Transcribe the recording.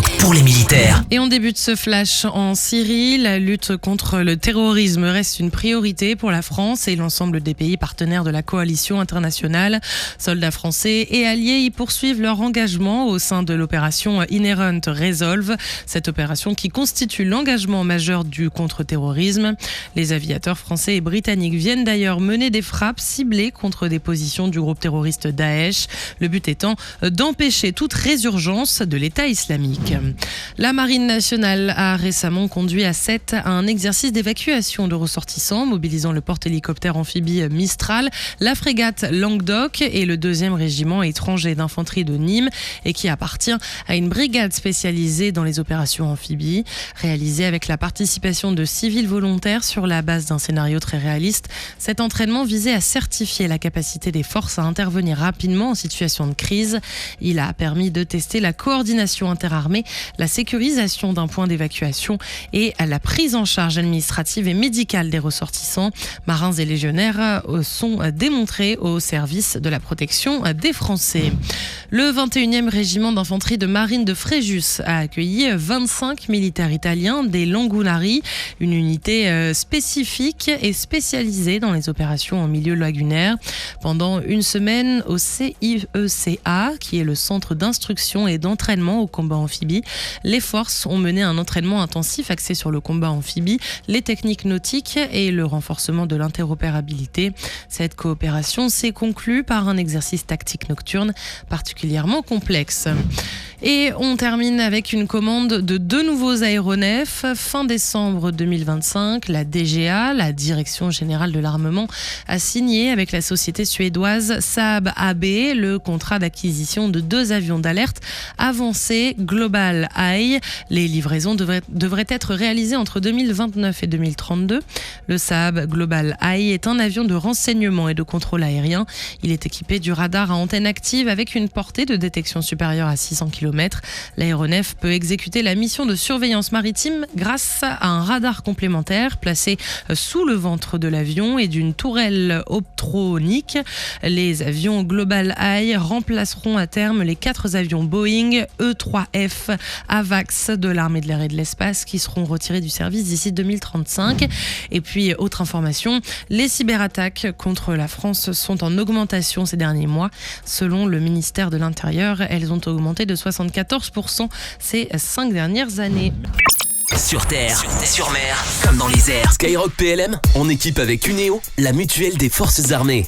Skyrock pour les militaires. Et on débute ce flash en Syrie. La lutte contre le terrorisme reste une priorité pour la France et l'ensemble des pays partenaires de la coalition internationale. Soldats français et alliés y poursuivent leur engagement au sein de l'opération Inherent Resolve. Cette opération qui constitue l'engagement majeur du contre-terrorisme. Les aviateurs français et britanniques viennent d'ailleurs mener des frappes ciblées contre des positions du groupe terroriste Daesh. Le but étant d'empêcher toute résurgence de l'État islamique. La Marine nationale a récemment conduit à Sète un exercice d'évacuation de ressortissants mobilisant le porte-hélicoptère amphibie Mistral, la frégate Languedoc et le 2e régiment étranger d'infanterie de Nîmes et qui appartient à une brigade spécialisée dans les opérations amphibies. Réalisé avec la participation de civils volontaires sur la base d'un scénario très réaliste, cet entraînement visait à certifier la capacité des forces à intervenir rapidement en situation de crise. Il a permis de tester la coordination interarmée, la sécurisation d'un point d'évacuation et la prise en charge administrative et médicale des ressortissants. Marins et légionnaires sont démontrés au service de la protection des Français. Le 21e régiment d'infanterie de marine de Fréjus a accueilli 25 militaires italiens des Langunari, une unité spécifique et spécialisée dans les opérations en milieu lagunaire. Pendant une semaine au CIECA, qui est le centre d'instruction et d'entraînement au combat amphibie, les forces ont mené un entraînement intensif axé sur le combat amphibie, les techniques nautiques et le renforcement de l'interopérabilité. Cette coopération s'est conclue par un exercice tactique nocturne particulièrement complexe. Et on termine avec une commande de 2 nouveaux aéronefs. Fin décembre 2025, la DGA, la Direction Générale de l'Armement, a signé avec la société suédoise Saab AB le contrat d'acquisition de 2 avions d'alerte avancés Global Eye. Les livraisons devraient être réalisées entre 2029 et 2032. Le Saab Global Eye est un avion de renseignement et de contrôle aérien. Il est équipé du radar à antenne active avec une portée de détection supérieure à 600 km. L'aéronef peut exécuter la mission de surveillance maritime grâce à un radar complémentaire placé sous le ventre de l'avion et d'une tourelle optronique. Les avions Global Eye remplaceront à terme les 4 avions Boeing E-3F AVAX de l'armée de l'air et de l'espace qui seront retirés du service d'ici 2035. Et puis, autre information, les cyberattaques contre la France sont en augmentation ces derniers mois. Selon le ministère de l'Intérieur, elles ont augmenté de 74% ces 5 dernières années. Sur terre, sur mer, comme dans les airs. Skyrock PLM, en équipe avec Cuneo, la mutuelle des forces armées.